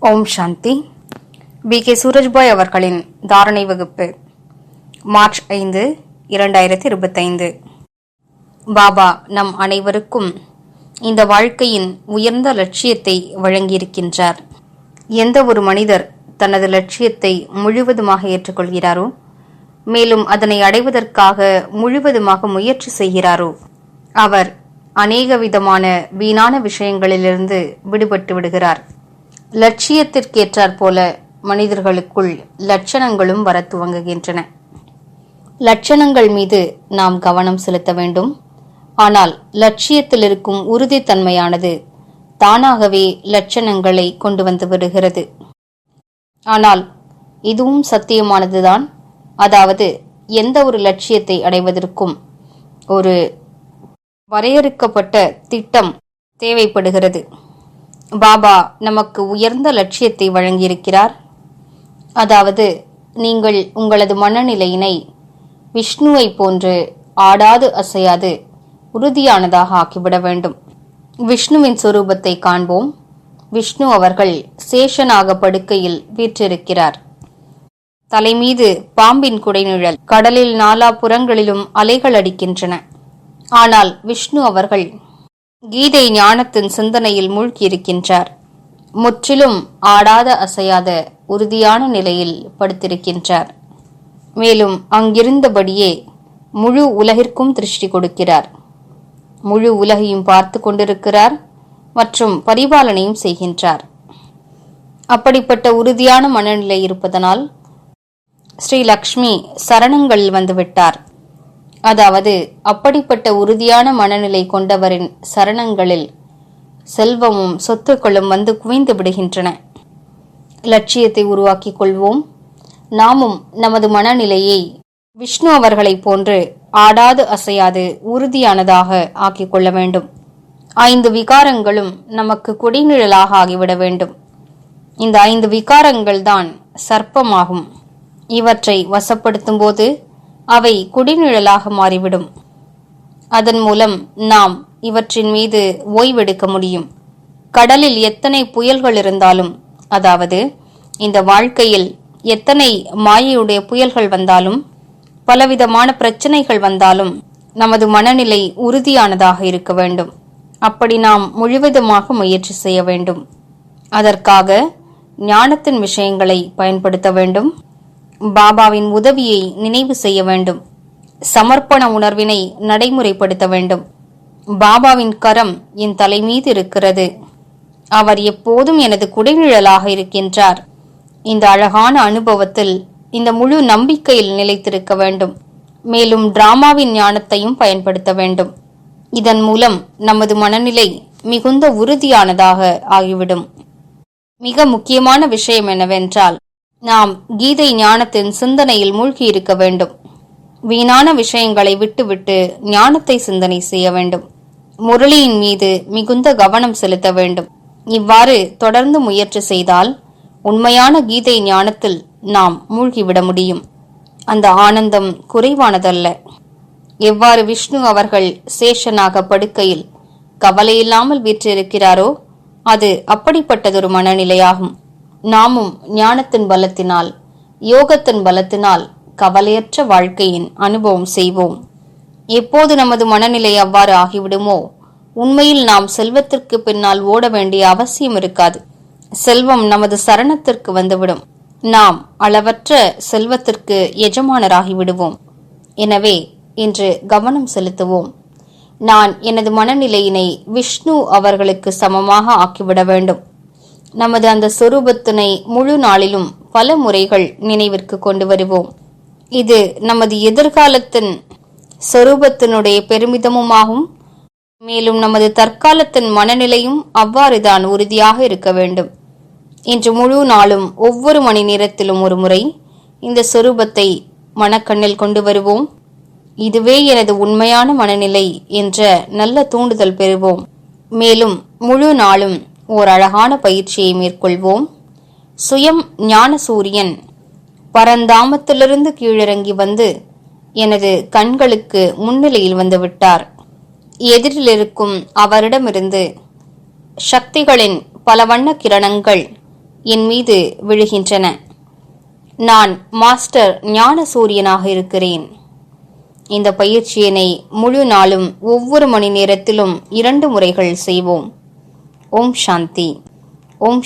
ஓம் சாந்தி. K Surajbhai அவர்களின் தாரணை வகுப்பு மார்ச் 5, 2025. பாபா நம் அனைவருக்கும் இந்த வாழ்க்கையின் உயர்ந்த லட்சியத்தை வழங்கியிருக்கின்றார். எந்த ஒரு மனிதர் தனது லட்சியத்தை முழுவதுமாக ஏற்றுக்கொள்கிறாரோ, மேலும் அதனை அடைவதற்காக முழுவதுமாக முயற்சி செய்கிறாரோ, அவர் அநேக விதமான வீணான விஷயங்களிலிருந்து விடுபட்டு விடுகிறார். லட்சியத்திற்கேற்றாற் போல மனிதர்களுக்குள் லட்சணங்களும் வர துவங்குகின்றன. லட்சணங்கள் மீது நாம் கவனம் செலுத்த வேண்டும். ஆனால் லட்சியத்தில் இருக்கும் உறுதித்தன்மையானது தானாகவே லட்சணங்களை கொண்டு வந்து விடுகிறது. ஆனால் இதுவும் சத்தியமானதுதான். அதாவது எந்த ஒரு லட்சியத்தை அடைவதற்கும் ஒரு வரையறுக்கப்பட்ட திட்டம் தேவைப்படுகிறது. பாபா நமக்கு உயர்ந்த லட்சியத்தை வழங்கியிருக்கிறார். அதாவது நீங்கள் உங்களது மனநிலையினை விஷ்ணுவை போன்று ஆடாது அசையாது உறுதியானதாக ஆக்கிவிட வேண்டும். விஷ்ணுவின் சொரூபத்தை காண்போம். விஷ்ணு அவர்கள் சேஷனாக படுக்கையில் வீற்றிருக்கிறார். தலைமீது பாம்பின் குடைநிழல், கடலில் நாலாபுறங்களிலும் அலைகள் அடிக்கின்றன. ஆனால் விஷ்ணு அவர்கள் கீதை ஞானத்தின் சிந்தனையில் மூழ்கியிருக்கின்றார். முற்றிலும் ஆடாத அசையாத உறுதியான நிலையில் படுத்திருக்கின்றார். மேலும் அங்கிருந்தபடியே முழு உலகிற்கும் திருஷ்டி கொடுக்கிறார். முழு உலகையும் பார்த்து கொண்டிருக்கிறார் மற்றும் பரிபாலனையும் செய்கின்றார். அப்படிப்பட்ட உறுதியான மனநிலை இருப்பதனால் ஸ்ரீ லக்ஷ்மி சரணங்களில் வந்துவிட்டார். அதாவது அப்படிப்பட்ட உறுதியான மனநிலை கொண்டவரின் சரணங்களில் செல்வமும் சொத்துக்களும் வந்து குவிந்து விடுகின்றன. லட்சியத்தை உருவாக்கிக் கொள்வோம். நாமும் நமது மனநிலையை விஷ்ணு அவர்களைப் போன்று ஆடாது அசையாது உறுதியானதாக ஆக்கிக் கொள்ள வேண்டும். 5 விகாரங்களும் நமக்கு குடிநிழலாக ஆகிவிட வேண்டும். இந்த 5 விகாரங்கள் தான் சர்ப்பமாகும். இவற்றை வசப்படுத்தும் போது அவை குடிநிழலாக மாறிவிடும். அதன் மூலம் நாம் இவற்றின் மீது ஓய்வெடுக்க முடியும். கடலில் எத்தனை புயல்கள் இருந்தாலும், அதாவது இந்த வாழ்க்கையில் எத்தனை மாயையுடைய புயல்கள் வந்தாலும், பலவிதமான பிரச்சனைகள் வந்தாலும், நமது மனநிலை உறுதியானதாக இருக்க வேண்டும். அப்படி நாம் முழுவதுமாக முயற்சி செய்ய வேண்டும். அதற்காக ஞானத்தின் விஷயங்களை பயன்படுத்த வேண்டும். பாபாவின் உதவியை நினைவு செய்ய வேண்டும். சமர்ப்பண உணர்வினை நடைமுறைப்படுத்த வேண்டும். பாபாவின் கரம் என் தலை மீது இருக்கிறது. அவர் எப்போதும் எனது குடைநிழலாக இருக்கின்றார். இந்த அழகான அனுபவத்தில், இந்த முழு நம்பிக்கையில் நிலைத்திருக்க வேண்டும். மேலும் டிராமாவின் ஞானத்தையும் பயன்படுத்த வேண்டும். இதன் மூலம் நமது மனநிலை மிகுந்த உறுதியானதாக ஆகிவிடும். மிக முக்கியமான விஷயம் என்னவென்றால், நாம் கீதை ஞானத்தின் சிந்தனையில் மூழ்கி இருக்க வேண்டும். வீணான விஷயங்களை விட்டுவிட்டு ஞானத்தை சிந்தனை செய்ய வேண்டும். முரளியின் மீது மிகுந்த கவனம் செலுத்த வேண்டும். இவ்வாறு தொடர்ந்து முயற்சி செய்தால் உண்மையான கீதை ஞானத்தில் நாம் மூழ்கிவிட முடியும். அந்த ஆனந்தம் குறைவானதல்ல. எவ்வாறு விஷ்ணு அவர்கள் சேஷனாக படுக்கையில் கவலையில்லாமல் வீற்றிருக்கிறாரோ, அது அப்படிப்பட்டதொரு மனநிலையாகும். நாமும் ஞானத்தின் பலத்தினால், யோகத்தின் பலத்தினால் கவலையற்ற வாழ்க்கையின் அனுபவம் செய்வோம். எப்போது நமது மனநிலை அவ்வாறு ஆகிவிடுமோ, உண்மையில் நாம் செல்வத்திற்கு பின்னால் ஓட வேண்டிய அவசியம் இருக்காது. செல்வம் நமது சரணத்திற்கு வந்துவிடும். நாம் அளவற்ற செல்வத்திற்கு எஜமானராகிவிடுவோம். எனவே இன்று கவனம் செலுத்துவோம். நான் எனது மனநிலையினை விஷ்ணு அவர்களுக்கு சமமாக ஆக்கிவிட வேண்டும். நமது அந்த சொரூபத்தினை முழு நாளிலும் பல முறைகள் நினைவிற்கு கொண்டு வருவோம். இது நமது எதிர்காலத்தின் சொரூபத்தினுடைய பெருமிதமுமாகும். மேலும் நமது தற்காலத்தின் மனநிலையும் அவ்வாறுதான் உறுதியாக இருக்க வேண்டும். இன்று முழு நாளும் ஒவ்வொரு மணி நேரத்திலும் ஒரு முறை இந்த சொரூபத்தை மனக்கண்ணில் கொண்டு வருவோம். இதுவே எனது உண்மையான மனநிலை என்ற நல்ல தூண்டுதல் பெறுவோம். மேலும் முழு நாளும் ஓர் அழகான பயிற்சியை மேற்கொள்வோம். சுயம் ஞான சூரியன் பரந்தாமத்திலிருந்து கீழிறங்கி வந்து எனது கண்களுக்கு முன்னிலையில் வந்துவிட்டார். எதிரில் இருக்கும் அவரிடமிருந்து சக்திகளின் பல வண்ண கிரணங்கள் என் மீது விழுகின்றன. நான் மாஸ்டர் ஞான சூரியனாக இருக்கிறேன். இந்த பயிற்சியினை முழு நாளும் ஒவ்வொரு மணி நேரத்திலும் 2 முறைகள் செய்வோம். ஓம் சாந்தி. ஓம்